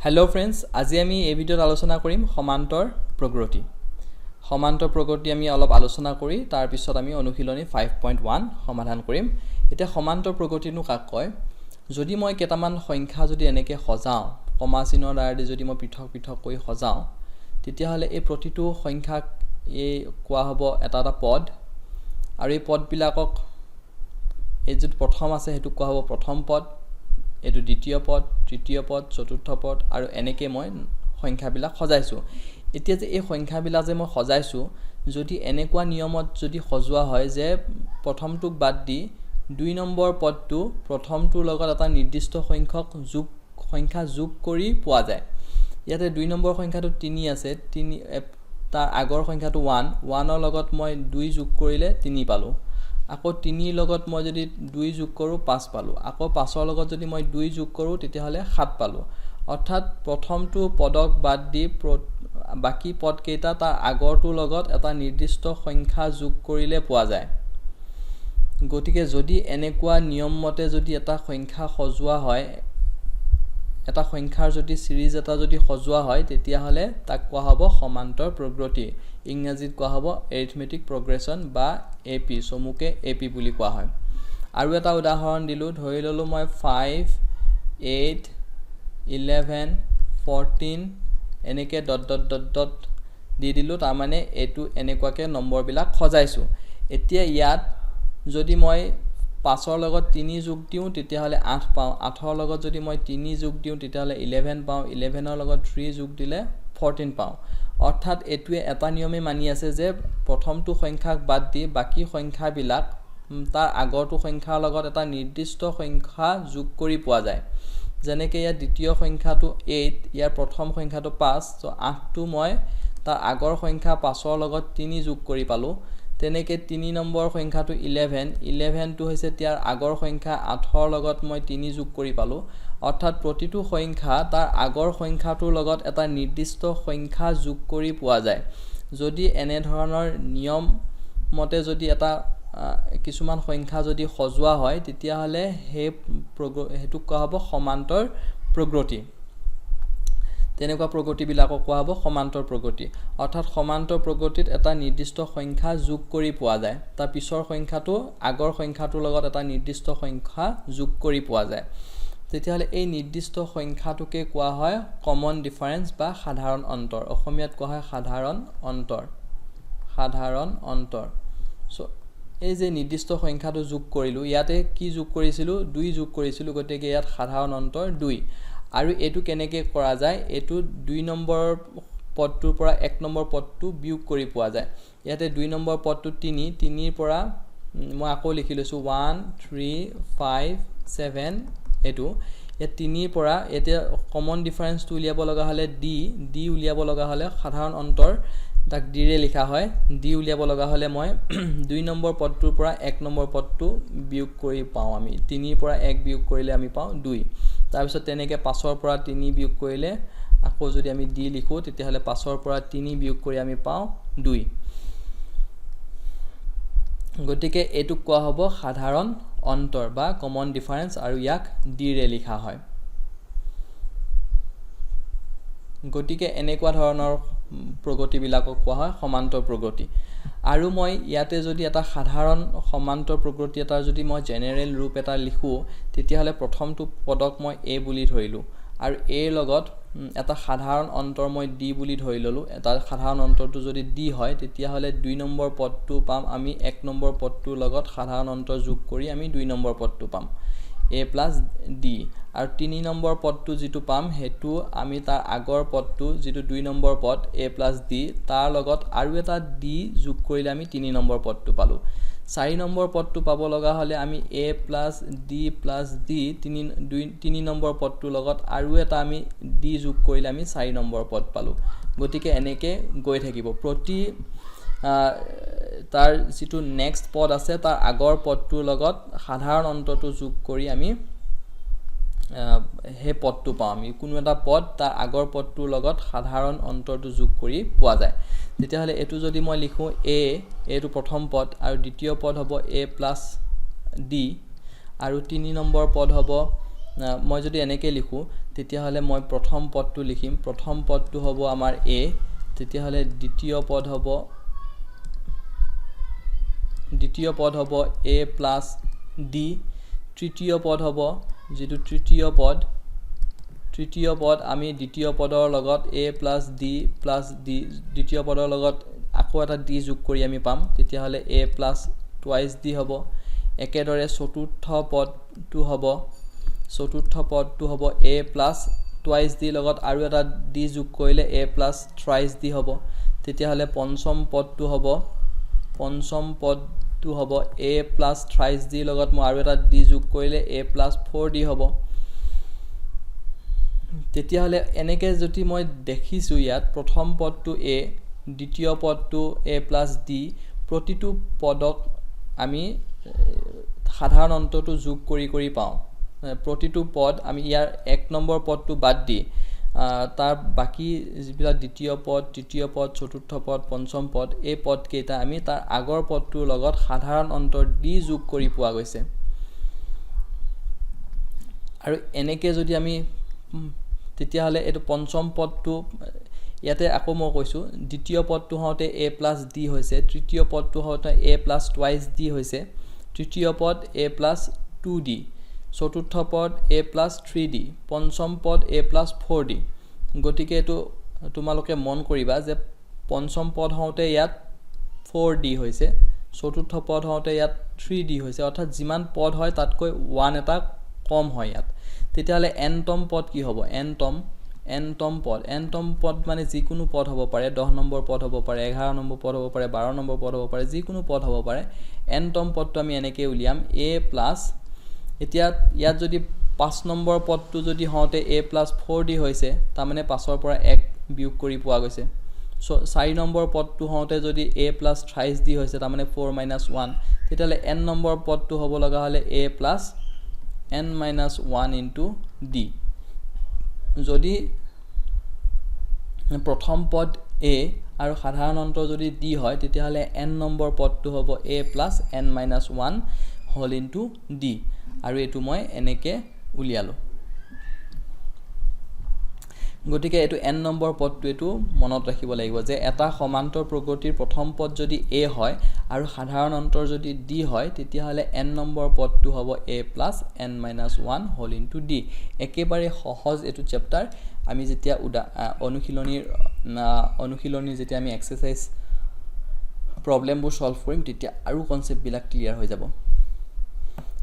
Hello friends, আজি আমি এই ভিডিওত আলোচনা কৰিম সমান্তৰ প্ৰগতি। সমান্তৰ প্ৰগতি আমি অলপ আলোচনা কৰি তাৰ পিছত আমি অনুশীলনী 5.1 সমাধান কৰিম। এতিয়া সমান্তৰ প্ৰগতিনো কাক কয়? যদি মই কেইটামান সংখ্যা যদি এনেকৈ সজাওঁ, কমা চিহ্নৰ দ্বাৰা যদি মই পৃথক পৃথক কৰি সজাওঁ, তেতিয়া হলে এই প্ৰতিটো সংখ্যাক এই কোৱা হ'ব এটা এটা পদ, আৰু এই পদবিলাকক এই যে প্ৰথম আছে হেতু কোৱা হ'ব প্ৰথম পদ, এটো দ্বিতীয় পদ, তৃতীয় পদ, চতুৰ্থ পদ, আৰু এনেকৈ মই সংখ্যাবিলাক সজাইছো। এতিয়া যে এই সংখ্যাবিলাক যে মই সজাইছো, যদি এনেকুৱা নিয়মত যদি সজোৱা হয় যে প্ৰথমটোক বাদ দি 2 নম্বৰ পদটো প্ৰথমটোৰ লগত এটা নিৰ্দিষ্ট সংখ্যা যোগ কৰি পোৱা যায়। ইয়াতে 2 নম্বৰ সংখ্যাটো 3 আছে, 3 তাৰ আগৰ সংখ্যাটো 1 ৰ লগত মই 2 যোগ কৰিলে 3 পালো। আকৌ 3 লগত মই যদি 2 যোগ কৰো 5 পালো। আকৌ 5 ৰ লগত যদি মই 2 যোগ কৰো তেতিয়া হলে 7 পালো। অৰ্থাৎ প্ৰথমটো পদক বাদ দি বাকি পদ কেইটা তাৰ আগৰটো লগত এটা নিৰ্দিষ্ট সংখ্যা যোগ কৰিলে পোৱা যায়। গতিকে যদি এনেকুৱা নিয়ম মতে যদি এটা সংখ্যা সজোৱা হয়, এটা সংখ্যাৰ যদি সিৰিজ এটা যদি সজোৱা হয়, তেতিয়া হলে তাক কোৱা হ'ব সমান্তৰ প্ৰগতি। ইংৰাজীত কোৱা হ'ব এৰিথমেটিক প্ৰগ্ৰেছন বা AP, চমুকে AP বুলি কোৱা হয়। আৰু এটা উদাহৰণ দিলো, ধৰি ললো মই 5 8 11 14 এনেকে ডট দি দিলো, তাৰ মানে এটো এনেকুৱাকে নম্বৰবিলাক সজাইছো। এতিয়া ইয়াত যদি মই 5 ৰ লগত 3 যোগ দিওঁ তেতিয়া হলে 8 পাওঁ, 8 ৰ লগত যদি মই 3 যোগ দিওঁ তেতিয়া হলে 11 পাওঁ, 11 ৰ লগত 3 যোগ দিলে 14 পাওঁ। অৰ্থাৎ এটোৱে এটা নিয়মে মানি আছে যে প্ৰথমটো সংখ্যাক বাদ দি বাকি সংখ্যাবিলাক তাৰ আগৰটো সংখ্যাৰ লগত এটা নিৰ্দিষ্ট সংখ্যা যোগ কৰি পোৱা যায়। যেনেকৈ ইয়াৰ দ্বিতীয় সংখ্যাটো 8, ইয়াৰ প্ৰথম সংখ্যাটো 5, তো 8টো মই তাৰ আগৰ সংখ্যা 5 ৰ লগত 3 যোগ কৰি পালো। তেনেকৈ 3 নম্বৰ সংখ্যাটো 11 টো হৈছে ইয়াৰ আগৰ সংখ্যা 8 ৰ লগত মই 3 যোগ কৰি পালো। অৰ্থাৎ প্ৰতিটো সংখ্যা তাৰ আগৰ সংখ্যাটোৰ লগত এটা নিৰ্দিষ্ট সংখ্যা যোগ কৰি পোৱা যায়। যদি এনে ধৰণৰ নিয়ম মতে যদি এটা কিছুমান সংখ্যা যদি সজোৱা হয়, তেতিয়া হলে হেতু কোৱা হ'ব সমান্তৰ প্ৰগতি। তেনেকুৱা প্ৰগতিবিলাকক কোৱা হ'ব সমান্তৰ প্ৰগতি। অৰ্থাৎ সমান্তৰ প্ৰগতিত এটা নিৰ্দিষ্ট সংখ্যা যোগ কৰি পোৱা যায়, তাৰ পিছৰ সংখ্যাটো আগৰ সংখ্যাটোৰ লগত এটা নিৰ্দিষ্ট সংখ্যা যোগ কৰি পোৱা যায়। তেতিয়াহলে এই নিৰ্দিষ্ট সংখ্যাটোকে কোৱা হয় কমন ডিফাৰেন্স বা সাধাৰণ অন্তৰ। অসমীয়াত কোৱা হয় সাধাৰণ অন্তৰ। সাধাৰণ অন্তৰ। এই যে নিৰ্দিষ্ট সংখ্যাটো যোগ কৰিলো, ইয়াতে কি যোগ কৰিছিলো? 2 যোগ কৰিছিলো, গতিকে ইয়াত সাধাৰণ অন্তৰ 2। আৰু এটো কেনেকৈ কৰা যায়? এটো 2 নম্বৰ পদটোৰ পৰা 1 নম্বৰ পদটো বিয়োগ কৰি পোৱা যায়। ইয়াতে 2 নম্বৰ পদটো 3ৰ পৰা মই আকৌ লিখি লৈছো 1 3 5 7 এটো। ইয়াত 3ৰ পৰা এতিয়া কমন ডিফাৰেন্সটো উলিয়াব লগা হলে ডি উলিয়াব লগা হলে সাধাৰণ অন্তৰ তাক ডিৰে লিখা হয়। ডি উলিয়াব লগা হলে মই 2 নম্বৰ পদটোৰ পৰা 1 নম্বৰ পদটো বিয়োগ কৰি পাওঁ। আমি 3ৰ পৰা 1 বিয়োগ কৰিলে আমি পাওঁ 2। তাৰ পিছত তেনেকৈ 5 ৰ পৰা 3 বিয়োগ কৰিলে আকৌ যদি আমি ডি লিখো তেতিয়া হলে 5 ৰ পৰা 3 বিয়োগ কৰি আমি পাওঁ 2। গতিকে এটোক কোৱা হ'ব সাধাৰণ অন্তৰ বা কমন ডিফাৰেন্স, আৰু ইয়াক ডিৰে লিখা হয়। গতিকে এনেকুৱা ধৰণৰ প্ৰগতিবিলাকক কোৱা হয় সমান্তৰ প্ৰগতি। আৰু মই ইয়াতে যদি এটা সাধাৰণ সমান্তৰ প্ৰগতি এটা যদি মই জেনেৰেল ৰূপ এটা লিখো, তেতিয়া হলে প্ৰথমটো পদক মই a বুলি ধৰিলো, আৰু a লগত এটা সাধাৰণ অন্তৰ মই d বুলি ধৰি ললো। এটা সাধাৰণ অন্তৰটো যদি d হয়, তেতিয়া হলে 2 নম্বৰ পদটো পাম আমি 1 নম্বৰ পদটোৰ লগত সাধাৰণ অন্তৰ যোগ কৰি আমি 2 নম্বৰ পদটো পাম a + d। আৰু 3 নম্বৰ পদটো যিটো পাম হেতু আমি তাৰ আগৰ পদটো যিটো 2 নম্বৰ পদ a + d, তাৰ লগত আৰু এটা d যোগ কৰিলে আমি 3 নম্বৰ পদটো পালো। 4 নম্বৰ পদটো পাব লগা হলে আমি a + d 3 নম্বৰ পদটোৰ লগত আৰু এটা আমি d যোগ কৰিলে আমি 4 নম্বৰ পদ পালো। গতিকে এনেকৈ গৈ থাকিব। প্ৰতি তাৰ যিটো নেক্সট পদ আছে তাৰ আগৰ পদটোৰ লগত সাধাৰণ অন্তৰটো যোগ কৰি আমি হে পদটো পাওঁ। আমি কোনো এটা পদ তাৰ আগৰ পদটোৰ লগত সাধাৰণ অন্তৰটো যোগ কৰি পোৱা যায়। তেতিয়া হলে এটো যদি মই লিখো এটো প্ৰথম পদ, আৰু দ্বিতীয় পদ হ'ব a + d, আৰু 3 নম্বৰ পদ হ'ব মই যদি এনেকৈ লিখো তেতিয়াহ'লে মই প্ৰথম পদটো লিখিম প্ৰথম পদটো হ'ব আমাৰ a তেতিয়াহ'লে দ্বিতীয় পদ হ'ব a plus d তৃতীয় পদ হ'ব যেটো তৃতীয় পদ আমি দ্বিতীয় পদৰ লগত a plus d দ্বিতীয় পদৰ লগত আকৌ এটা d যোগ কৰি আমি পাম তেতিয়াহ'লে a plus twice d হ'ব একেদৰে চতুৰ্থ পদটো হ'ব a plus twice d লগত আৰু এটা d যোগ কৰিলে a plus thrice d হ'ব তেতিয়াহ'লে পঞ্চম পদটো হ'ব a plus thrice d লগত মই আৰু এটা d যোগ কৰিলে a plus 4d হ'ব তেতিয়াহ'লে এনেকৈ যদি মই দেখিছোঁ ইয়াত প্ৰথম পদটো a দ্বিতীয় পদটো a plus d প্ৰতিটো পদক আমি সাধাৰণ অন্তটো যোগ কৰি পাওঁ প্ৰতিটো পদ আমি ইয়াৰ এক নম্বৰ পদটো বাদ দি তাৰ বাকি যিবিলাক দ্বিতীয় পদ তৃতীয় পদ চতুৰ্থ পদ পঞ্চম পদ এই পদ কেইটা আমি তাৰ আগৰ পদটোৰ লগত সাধাৰণ অন্তৰ দি যোগ কৰি পোৱা গৈছে আৰু এনেকৈ যদি আমি তেতিয়াহ'লে এটো পঞ্চম পদটো ইয়াতে আকৌ মই কৈছো দ্বিতীয় পদটো হতে a plus d হৈছে তৃতীয় পদটো হতে a plus twice d হৈছে তৃতীয় পদ a plus 2d চতুৰ্থ পদ a plus 3d পঞ্চম পদ a plus 4d গতিকে এটো তোমালোকে মন কৰিবা যে পঞ্চম পদ হতে ইয়াত 4d হৈছে চতুৰ্থ পদ হতে ইয়াত 3d হৈছে অৰ্থাৎ যিমান পদ হয় তাতকৈ 1 এটা কম হয় ইয়াত তেতিয়াহ'লে nতম পদ কি হ'ব nতম পদ মানে যিকোনো পদ হ'ব পাৰে 10 নম্বৰ পদ হ'ব পাৰে 11 নম্বৰ পদ হ'ব পাৰে 12 নম্বৰ পদ হ'ব পাৰে যিকোনো পদ হ'ব পাৰে nতম পদটো আমি এনেকৈ উলিয়াম a plus এতিয়া ইয়াত যদি 5 নম্বৰ পদটো যদি হতে a plus 4d হৈছে তাৰ মানে 5 ৰ পৰা 1 বিয়োগ কৰি পোৱা গৈছে 4 নম্বৰ পদটো হতে যদি a plus thrice d হৈছে তাৰ মানে 4 minus 1 তেতিয়াহ'লে n নম্বৰ পদটো হ'ব লগা হলে a plus n minus 1 into d যদি প্ৰথম পদ a আৰু সাধাৰণ অন্তৰ যদি d হয় তেতিয়াহ'লে n নম্বৰ পদটো হ'ব a plus n minus 1 whole into d আৰু এটো মই এনেকে উলিয়ালো গতিকে এটো n নম্বৰ পদটো এটো মনত ৰাখিব লাগিব যে এটা সমান্তৰ প্ৰগতিৰ প্ৰথম পদ যদি a হয় আৰু সাধাৰণ অন্তৰ যদি d হয় তেতিয়াহ'লে n নম্বৰ পদটো হ'ব a plus n minus 1 whole into d একেবাৰে সহজ এটো চেপ্টাৰ আমি যেতিয়া অনুশীলনীৰ যেতিয়া আমি এক্সাৰসাইজ প্ৰবলেমবোৰ সলভ কৰিম তেতিয়া আৰু কনসেপ্ট বিলাক ক্লিয়াৰ হৈ যাব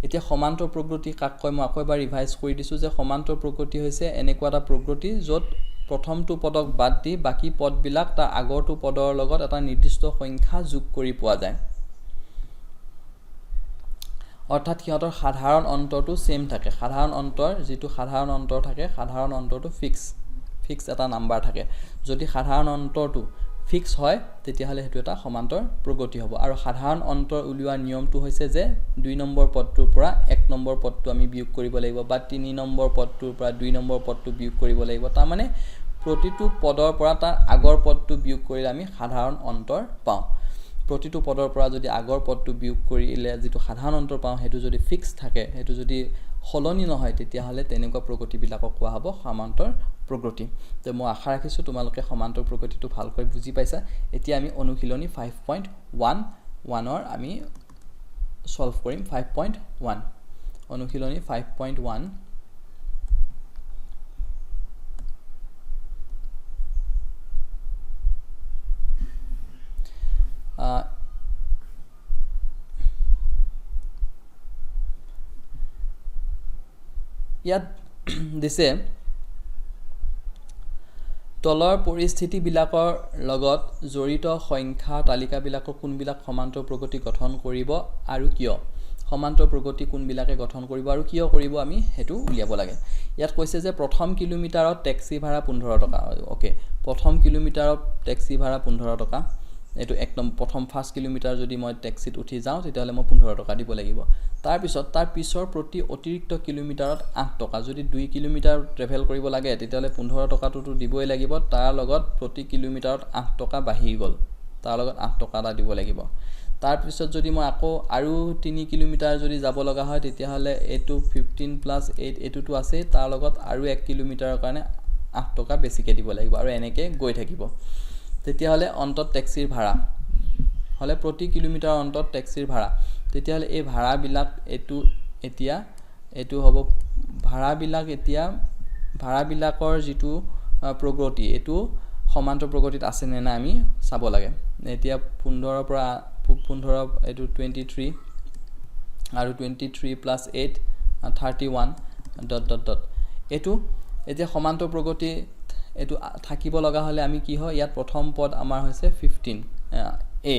এতিয়া সমান্তৰ প্ৰগতি কাক কয় মই আকৌ এবাৰ ৰিভাইজ কৰি দিছো যে সমান্তৰ প্ৰগতি হৈছে এনেকুৱা এটা প্ৰগতি য'ত প্ৰথমটো পদক বাদ দি বাকি পদবিলাক তাৰ আগৰটো পদৰ লগত এটা নিৰ্দিষ্ট সংখ্যা যোগ কৰি পোৱা যায় অৰ্থাৎ কিহতৰ সাধাৰণ অন্তৰটো সেম থাকে সাধাৰণ অন্তৰ যেটো সাধাৰণ অন্তৰ থাকে সাধাৰণ অন্তৰটো ফিক্স এটা নাম্বাৰ থাকে যদি সাধাৰণ অন্তৰটো ফিক্স হয় তেতিয়াহ'লে হেতু এটা সমান্তৰ প্ৰগতি হ'ব আৰু সাধাৰণ অন্তৰ উলিওৱাৰ নিয়মটো হৈছে যে 2 নম্বৰ পদটোৰ পৰা 1 নম্বৰ পদটো আমি বিয়োগ কৰিব লাগিব বা 3 নম্বৰ পদটোৰ পৰা 2 নম্বৰ পদটো বিয়োগ কৰিব লাগিব তাৰ মানে প্ৰতিটো পদৰ পৰা তাৰ আগৰ পদটো বিয়োগ কৰিলে আমি সাধাৰণ অন্তৰ পাওঁ প্ৰতিটো পদৰ পৰা যদি আগৰ পদটো বিয়োগ কৰিলে যেটো সাধাৰণ অন্তৰ পাওঁ হেতু যদি ফিক্স থাকে হেতু যদি হলনি নহয় তেতিয়াহ'লে তেনেকুৱা প্ৰগতিবিলাকক কোৱা হ'ব সমান্তৰ প্ৰগতি তো মই আশা ৰাখিছো তোমালোকে সমান্তৰ প্ৰগতিটো ভালকৈ বুজি পাইছা এতিয়া আমি অনুশীলনী 5.1 ৰ আমি সলভ কৰিম 5.1 অনুশীলনী 5.1 ইয়াত দিছে তলৰ পৰিস্থিতি বিলাকৰ লগত জড়িত সংখ্যা তালিকা বিলাকৰ কোনবিলাক সমান্তৰ প্ৰগতি গঠন কৰিব আৰু কিয় সমান্তৰ প্ৰগতি কোনবিলাকে গঠন কৰিব আৰু কিয় কৰিব আমি হেতু উলিয়াব লাগে ইয়াত কৈছে যে প্ৰথম কিলোমিটাৰত ট্যাক্সি ভাড়া 15 টকা ওকে প্ৰথম কিলোমিটাৰত ট্যাক্সি ভাড়া 15 টকা এটো একদম প্ৰথম ফাৰ্স্ট কিলোমিটাৰ যদি মই ট্যাক্সিত উঠি যাওঁ তেতিয়াহ'লে মই 15 টকা দিব লাগিব তাৰ পিছৰ প্ৰতি অতিৰিক্ত কিলোমিটাৰত 8 টকা যদি 2 কিলোমিটাৰ ট্ৰেভেল কৰিব লাগে তেতিয়াহ'লে 15 টকাটো দিবই লাগিব তাৰ লগত প্ৰতি কিলোমিটাৰত 8 টকা বাঢ়ি গ'ল তাৰ লগত 8 টকা এটা দিব লাগিব তাৰ পিছত যদি মই আকৌ আৰু 3 কিলোমিটাৰ যদি যাব লগা হয় তেতিয়া হলে এটো 15 + 8 এটোটো আছে তাৰ লগত আৰু 1 কিলোমিটাৰৰ কাৰণে 8 টকা বেছিকে দিব লাগিব আৰু এনেকে গৈ থাকিব তেতিয়া হলে অন্তত ট্যাক্সিৰ ভাড়া হলে প্ৰতি কিলোমিটাৰ অন্তত ট্যাক্সিৰ ভাড়া তেতিয়া হলে এই ভাড়া বিলাক এটো হ'ব ভাড়া বিলাকৰ যেটো প্ৰগতি এটো সমান্তৰ প্ৰগতিত আছে নে না আমি চাব লাগে এতিয়া 15 পৰা 15 এটো 23 আৰু 23 + 8 31 ... এটো এতিয়া সমান্তৰ প্ৰগতি এটো থাকিব লগা হলে আমি কি হয় ইয়াত প্ৰথম পদ আমাৰ হৈছে 15 a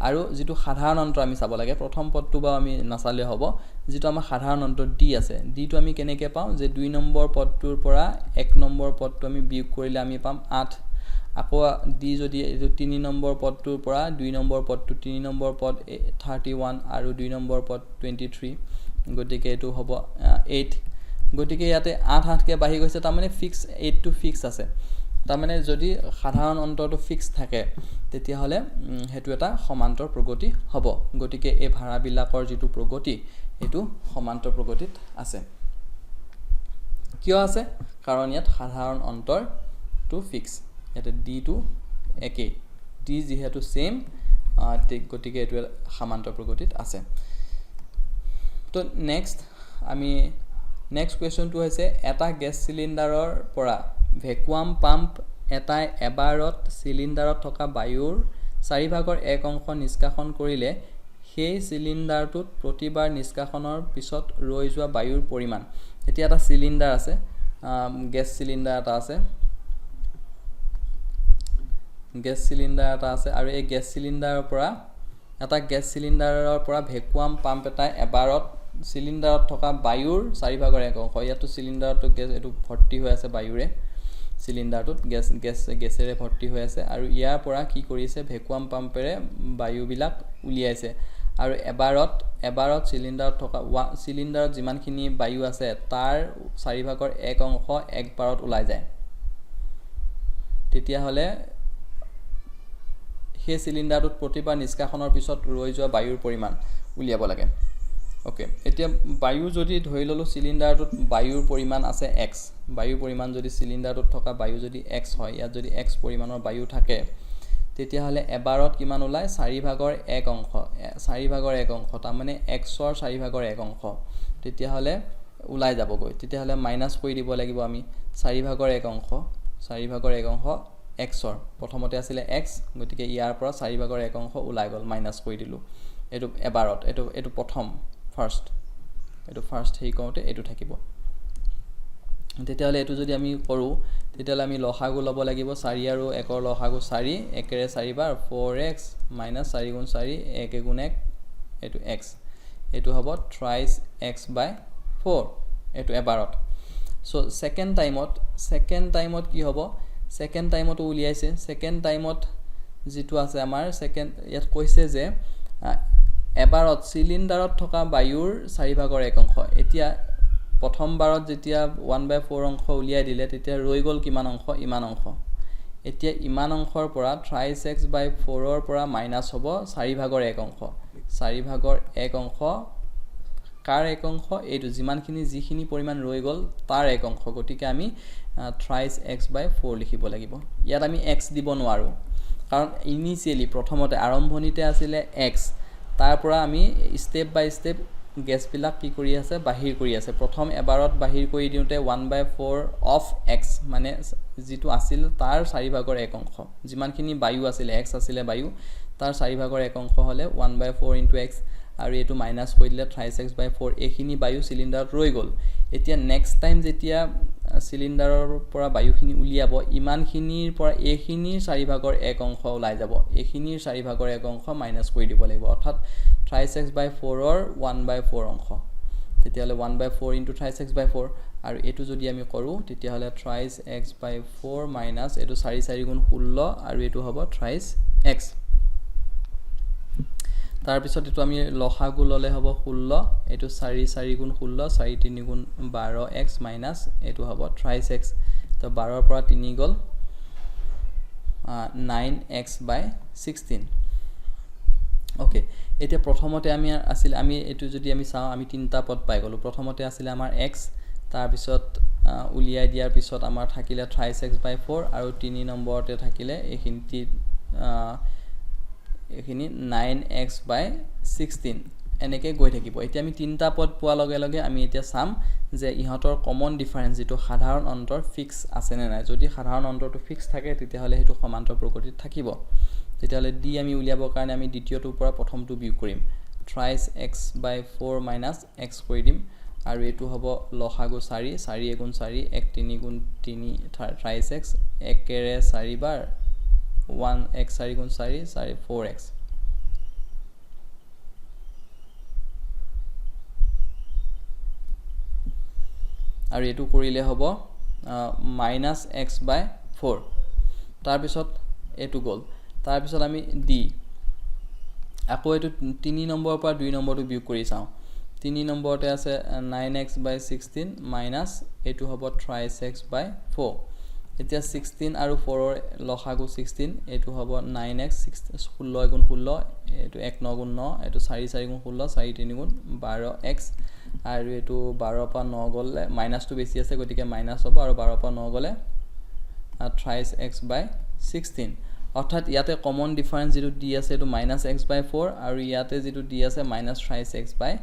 আৰু যেটো সাধাৰণ অন্তৰ আমি চাব লাগে প্ৰথম পদটো বা আমি নাচালে হ'ব যেটো আমাৰ সাধাৰণ অন্তৰ d আছে d টো আমি কেনেকৈ পাওঁ যে 2 নম্বৰ পদটোৰ পৰা 1 নম্বৰ পদটো আমি বিয়োগ কৰিলে আমি পাম 8 আকৌ d যদি এটো 3 নম্বৰ পদটোৰ পৰা 2 নম্বৰ পদটো 3 নম্বৰ পদ 31 আৰু 2 নম্বৰ পদ 23 গতিকে এটো হ'ব 8 গতিকে ইয়াতে 8 কে বাঢ়ি গৈছে তাৰ মানে ফিক্স 8 টো ফিক্স আছে তাৰ মানে যদি সাধাৰণ অন্তৰটো ফিক্স থাকে তেতিয়া হলে হেতু এটা সমান্তৰ প্ৰগতি হ'ব গতিকে এই ভাড়া বিলাকৰ যেটো প্ৰগতি এটো সমান্তৰ প্ৰগতিত আছে কিয় আছে কাৰণ ইয়াত সাধাৰণ অন্তৰটো ফিক্স ইয়াতে d টো একেই d যেহেতু সেম গতিকে এটো সমান্তৰ প্ৰগতিত আছে তো নেক্সট কোৱেশ্চনটো হৈছে এটা গেছ সিলিন্ডাৰৰ পৰা ভ্যাকুয়াম পাম্প এটাই এবাৰত সিলিন্ডাৰত থকা বায়ুৰ 4/1 অংশ নিষ্কাশন কৰিলে সেই সিলিন্ডাৰটোত প্ৰতিবাৰ নিষ্কাশনৰ পিছত ৰৈ যোৱা বায়ুৰ পৰিমাণ এতিয়া এটা সিলিন্ডাৰ আছে গেছ সিলিন্ডাৰ এটা আছে আৰু এই গেছ সিলিন্ডাৰৰ পৰা ভ্যাকুয়াম পাম্প এটাই এবাৰত সিলিন্ডাৰত থকা বায়ুৰ 4/1 অংশ ইয়াতো সিলিন্ডাৰটো গেছ এটো ভৰ্তি হৈ আছে বায়ুৰে সিলিন্ডাৰটোত গেছেৰে ভৰ্তি হৈ আছে আৰু ইয়াৰ পৰা কি কৰিছে ভ্যাকুয়াম পাম্পেৰে বায়ু বিলাক উলিয়াইছে আৰু এবাৰত সিলিন্ডাৰত থকা সিলিন্ডাৰত যিমানখিনি বায়ু আছে তাৰ 4/1 অংশ একবাৰত ওলাই যায় তেতিয়া হলে সেই সিলিন্ডাৰটোত প্ৰতিবাৰ নিষ্কাশনৰ পিছত ৰৈ যোৱা বায়ুৰ পৰিমাণ উলিয়াব লাগে ওকে এতিয়া বায়ু যদি ধৰি ললো সিলিন্ডাৰটোত বায়ুৰ পৰিমাণ আছে x বায়ুৰ পৰিমাণ যদি সিলিন্ডাৰটোত থকা বায়ু যদি x হয় ইয়াত যদি x পৰিমাণৰ বায়ু থাকে তেতিয়া হলে এবাৰত কিমান ওলাই 4/1 অংশ তাৰ মানে x ৰ 4/1 অংশ তেতিয়া হলে ওলাই যাবগৈ তেতিয়া হলে মাইনাস কৰি দিব লাগিব আমি 4/1 অংশ x ৰ প্ৰথমতে আছিল x গতিকে ইয়াৰ পৰা 4/1 অংশ ওলাই গল মাইনাস কৰি দিলু এটো এবাৰত এটো প্ৰথম ফাৰ্স্ট হেই কৰোতে এটো থাকিব তেতিয়া হলে এটো যদি আমি কৰো তেতিয়া হলে আমি লসাগু লব লাগিব 4 আৰু 1 ৰ লসাগু 4 1 ৰে 4 বাৰ 4x - 4 * 4 1 * 1 এটো x এটো হ'ব thrice x/4 এটো এবাৰত সো সেকেন্ড টাইমত কি হ'ব সেকেন্ড টাইমত উলিয়াইছে সেকেন্ড টাইমত যেটো আছে আমাৰ সেকেন্ড ইয়াত কৈছে যে এবাৰত সিলিন্ডাৰত থকা বায়ুৰ 4/1 অংশ এতিয়া প্ৰথম বাৰত যেতিয়া 1/4 অংশ উলিয়াই দিলে তেতিয়া ৰৈ গল কিমান অংশ ইমান অংশ এতিয়া ইমান অংশৰ পৰা thrice x/4 ৰ পৰা মাইনাস হ'ব 4/1 অংশ 4/1 অংশ কাৰ এক অংশ এইটো যিখিনি পৰিমাণ ৰৈ গল তাৰ এক অংশ গতিকে আমি thrice x/4 লিখিব লাগিব ইয়াত আমি x দিব নোৱাৰো কাৰণ ইনিশিয়ালি প্ৰথমতে আৰম্ভণিতে আছিল x তাৰ পৰা আমি স্টেপ বাই স্টেপ গেছ বিলাক কি কৰি আছে বাহিৰ কৰি আছে প্ৰথম এবাৰত বাহিৰ কৰি দিওতে 1/4 অফ x মানে যেটো আছিল তাৰ 4/1 অংশ যিমানখিনি বায়ু আছিল x আছিল বায়ু তাৰ 4/1 অংশ হলে 1/4 * x আৰু এটো মাইনাস কৰি দিলে thrice x/4 এখিনি বায়ু সিলিন্ডাৰত ৰৈ গল এতিয়া নেক্সট টাইম যেতিয়া সিলিন্ডাৰৰ পৰা বায়ুখিনি উলিয়াব ইমানখিনিৰ পৰা এখিনিৰ 4/1 অংশ ওলাই যাব এখিনিৰ 4/1 অংশ মাইনাস কৰি দিব লাগিব অৰ্থাৎ thrice x/4 ৰ 1/4 অংশ তেতিয়া হলে 1/4 * thrice x/4 আৰু এটো যদি আমি কৰো তেতিয়া হলে thrice x/4 মাইনাস এটো 4 4 গুণ 16 আৰু এটো হ'ব thrice x তাৰ পিছত এটো আমি লসাগু ললে হ'ব 16 এটো 4 4 গুণ 16 4 3 গুণ 12x মাইনাস এটো হ'ব thrice x তো 12 ৰ পৰা 3 গল 9x/16 ওকে এতিয়া প্ৰথমতে আমি এটো যদি আমি চাও আমি তিনটা পদ পাই গলো প্ৰথমতে আছিল আমাৰ x তাৰ পিছত উলিয়াই দিয়াৰ পিছত আমাৰ থাকিলে thrice x by 4 আৰু 3 নম্বৰতে থাকিলে এখিনি 9x by 16 এনেকৈ গৈ থাকিব এতিয়া আমি তিনটা পদ পোৱা লগে লগে আমি এতিয়া চাম যে ইহতৰ কমন ডিফাৰেন্স যেটো সাধাৰণ অন্তৰ ফিক্স আছে নে নাই যদি সাধাৰণ অন্তৰটো ফিক্স থাকে তেতিয়া হলে হেতু সমান্তৰ প্ৰকৃতিত থাকিব তেতিয়া হলে d আমি উলিয়াবৰ কাৰণে আমি দ্বিতীয়টোৰ পৰা প্ৰথমটো বিয়োগ কৰিম thrice x by 4 minus x কৰি দিম আৰু এটো হ'ব লসাগু 4 4 গুণ 4 1 3 গুণ 3 thrice x 1 কেৰে 4 বাৰ 1 x 4 গুণ 4 4 4x আৰু এটো কৰিলে হ'ব minus x by 4 তাৰ পিছত এটো গল তাৰ পিছত আমি d আকৌ এটো 3 নম্বৰৰ পৰা 2 নম্বৰটো বিয়োগ কৰি চাও 3 নম্বৰতে আছে 9x by 16 minus এটো হ'ব thrice x by 4 এতিয়া 16 আৰু 4 ৰ লসাগু 16 এটো হ'ব 9x 16 গুণ 16 এটো 1 9 গুণ 9 এটো 4 4 গুণ 16 4 3 গুণ 12x আৰু এটো 12 পৰা 9 গলে মাইনাসটো বেছি আছে গতিকে মাইনাস হ'ব আৰু 12 পৰা 9 গলে thrice x by 16 অৰ্থাৎ ইয়াতে কমন ডিফাৰেন্স যেটো d আছে এটো -x by 4 আৰু ইয়াতে যেটো d আছে -thrice x by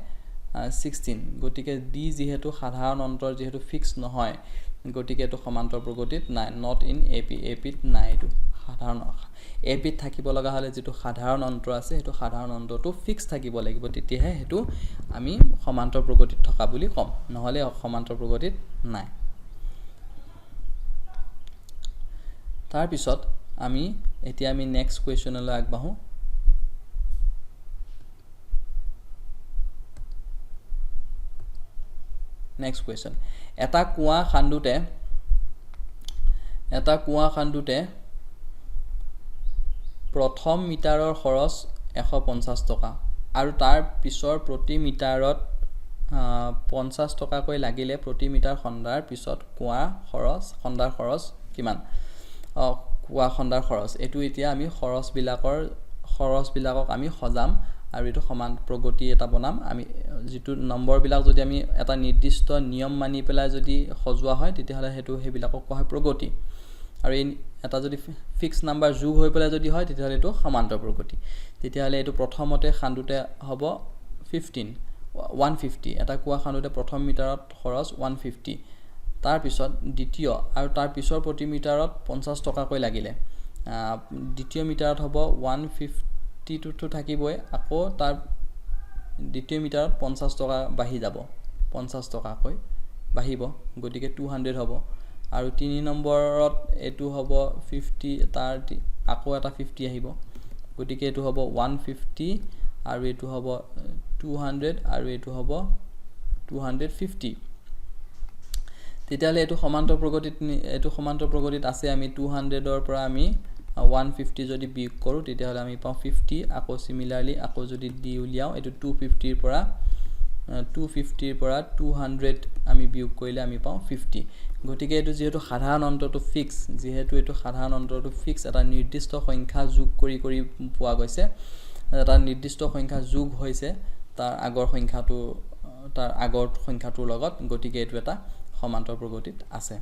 16 গতিকে d যেহেতু সাধাৰণ অন্তৰ যেহেতু ফিক্স নহয় গতিকে এটো সমান্তৰ প্ৰগতিত নাই নট ইন ap ত নাই এটো সাধাৰণ ap ত থাকিব লগা হলে যেটো সাধাৰণ অন্তৰ আছে এটো সাধাৰণ অন্তৰটো ফিক্স থাকিব লাগিব তেতিয়াহে হেতু আমি সমান্তৰ প্ৰগতিত থকা বুলি কম নহলে সমান্তৰ প্ৰগতিত নাই তাৰ পিছত আমি এতিয়া আমি নেক্সট কোৱেশ্চনলৈ আগবাঢ়ো নেক্সট কোৱেশ্চন এটা কুৱা খান্দুতে প্ৰথম মিটাৰৰ খৰচ 150 টকা আৰু তাৰ পিছৰ প্ৰতি মিটাৰত 50 টকাকৈ লাগিলে প্ৰতি মিটাৰ খন্দাৰ পিছত কুৱা খন্দাৰ খৰচ কিমান কুৱা খন্দাৰ খৰচ এটো এতিয়া আমি খৰচ বিলাকক আমি সজাম আৰু এটো সমান প্ৰগতি এটা বনাম আমি যেটো নম্বৰ বিলাক যদি আমি এটা নিৰ্দিষ্ট নিয়ম মানি পেলাই যদি সজোৱা হয় তেতিয়া হলে হেতু হেবিলাকক কোৱা হয় প্ৰগতি আৰু এটা যদি ফিক্স নাম্বাৰ যোগ হৈ পেলাই যদি হয় তেতিয়া হলে এটো সমান্তৰ প্ৰগতি তেতিয়া হলে এটো প্ৰথমতে খান্দুতে হ'ব 150 এটা কুৱা খান্দুতে প্ৰথম মিটাৰত খৰচ 150 তাৰ পিছত দ্বিতীয় আৰু তাৰ পিছৰ প্ৰতি মিটাৰত 50 টকাকৈ লাগিলে দ্বিতীয় মিটাৰত হ'ব 150 টো থাকিবই আকৌ তাৰ দ্বিতীয় মিটাৰত 50 টকা বাঢ়ি যাব 50 টকাকৈ বাঢ়িব গতিকে 200 হ'ব আৰু 3 নম্বৰত এটো হ'ব 50 তাৰ আকৌ এটা 50 আহিব গতিকে এটো হ'ব 150 আৰু এটো হ'ব 200 আৰু এটো হ'ব 250 তেতিয়ালে এটো সমান্তৰ প্ৰগতিত আছে আমি 200 ৰ পৰা আমি 150 যদি বিয়োগ কৰো তেতিয়ালে আমি পাও 50 আকৌ সিমিলাৰলি আকৌ যদি d উলিয়াও এটো 250 ৰ পৰা 200 আমি বিয়োগ কৰিলে আমি পাও 50 গতিকে এটো যেহেতু সাধাৰণ অন্তৰটো ফিক্স এটা নিৰ্দিষ্ট সংখ্যা যোগ কৰি পোৱা গৈছে এটা নিৰ্দিষ্ট সংখ্যা যোগ হৈছে তাৰ আগৰ সংখ্যাটোৰ লগত গতিকে এটো এটা সমান্তৰ প্ৰগতিত আছে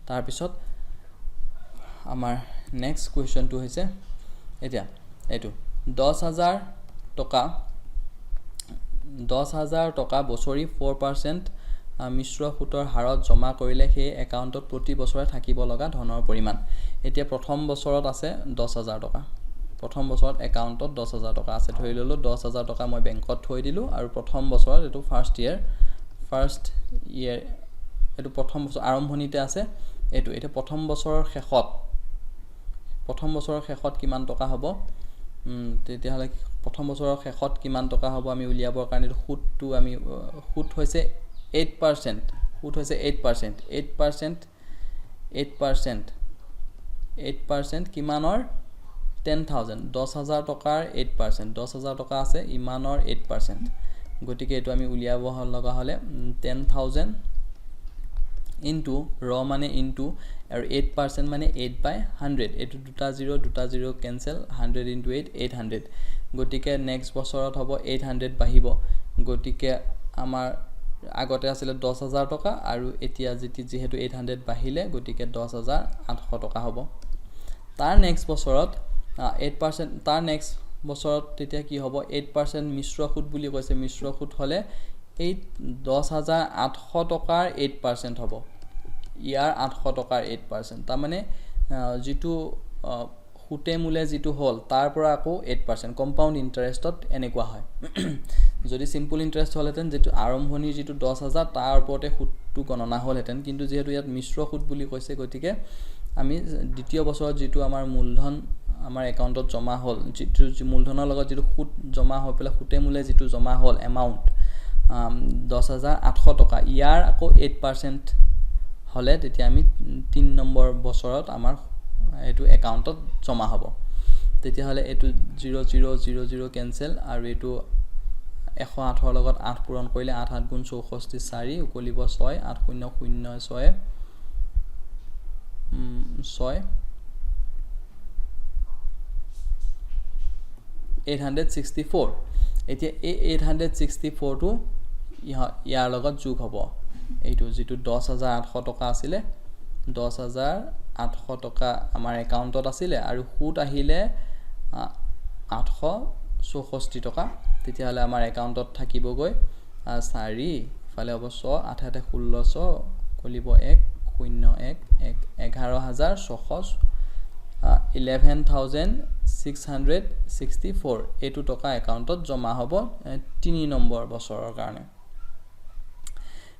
তাৰ পিছত আমাৰ নেক্সট কোৱেশ্চনটো হৈছে এতিয়া এটো 10000 টকা বছৰি 4% মিশ্ৰ সুতৰ হাৰত জমা কৰিলে সেই একাউণ্টত প্ৰতি বছৰে থাকিব লগা ধনৰ পৰিমাণ এতিয়া প্ৰথম বছৰত আছে 10000 টকা প্ৰথম বছৰত একাউণ্টত 10000 টকা আছে ধৰি ললো 10000 টকা মই বেংকত থৈ দিলো আৰু প্ৰথম বছৰত এটো ফাৰ্স্ট ইয়াৰ এটো প্ৰথম বছৰ আৰম্ভণিতে আছে এটো এটা প্ৰথম বছৰৰ শেষত কিমান টকা হ'ব তেতিয়া হলে প্ৰথম বছৰৰ শেষত কিমান টকা হ'ব আমি উলিয়াবৰ কাৰণে সুতটো আমি সুত হৈছে 8% সুত হৈছে 8% কিমানৰ 10000 10000 টকাৰ 8% 10000 টকা আছে ইমানৰ 8% গতিকে এটো আমি উলিয়াব লগা হলে 10000 ইনটু ৰ মানে ইনটু আৰু 8% মানে 8/100 এইটো দুটা 0 কেনসেল 100 * 8 800 গতিকে নেক্সট বছৰত হ'ব 800 বাঢ়িব গতিকে আমাৰ আগতে আছিল 10000 টকা আৰু এতিয়া যেহেতু 800 বাঢ়িলে গতিকে 10800 টকা হ'ব তাৰ নেক্সট বছৰত 8% তাৰ নেক্সট বছৰত তেতিয়া কি হ'ব 8% মিশ্ৰ সুদ বুলি কৈছে মিশ্ৰ সুদ হলে এই 10800 টকাৰ 8% হ'ব ইয়াৰ 800 টকাৰ 8% তাৰ মানে যেটো সুতে মূলে যেটো হল তাৰ পৰা আকৌ 8% কম্পাউণ্ড ইন্টাৰেষ্টত এনেকুৱা হয় যদি সিম্পল ইন্টাৰেষ্ট হলহেতেন যেটো আৰম্ভণিৰ যেটো 10000 তাৰ ওপৰতে সুদটো গণনা হলহেতেন কিন্তু যেহেতু ইয়াত মিশ্ৰ সুদ বুলি কৈছে গতিকে আমি দ্বিতীয় বছৰত যেটো আমাৰ মূলধন আমাৰ একাউণ্টত জমা হল যেটো মূলধনৰ লগত যেটো সুদ জমা হৈ পেলা সুতে মূলে যেটো জমা হল এমাউন্ট 10800 টকা ইয়াৰ আকৌ 8% হলে তেতিয়া আমি 3 নম্বৰ বছৰত আমাৰ এটো একাউণ্টত জমা হ'ব তেতিয়া হলে এটো 0000 কেনসেল আৰু এটো 108 লগত 8 পূৰণ কৰিলে 8 8 গুণ 64 4 উকলিব 6 8006 864 এতিয়া এই 864 টো ইয়াৰ লগত যোগ হ'ব এইটো যেটো 10800 টকা আছিল 10800 টকা আমাৰ একাউণ্টত আছিল আৰু সুদ আহিলে 864 টকা তেতিয়া হলে আমাৰ একাউণ্টত থাকিব গৈ 4 ফালে হ'ব 100 8 8 1600 কলিব 1 0 1 11600 11664 এইটো টকা একাউণ্টত জমা হ'ব 3 নম্বৰ বছৰৰ কাৰণে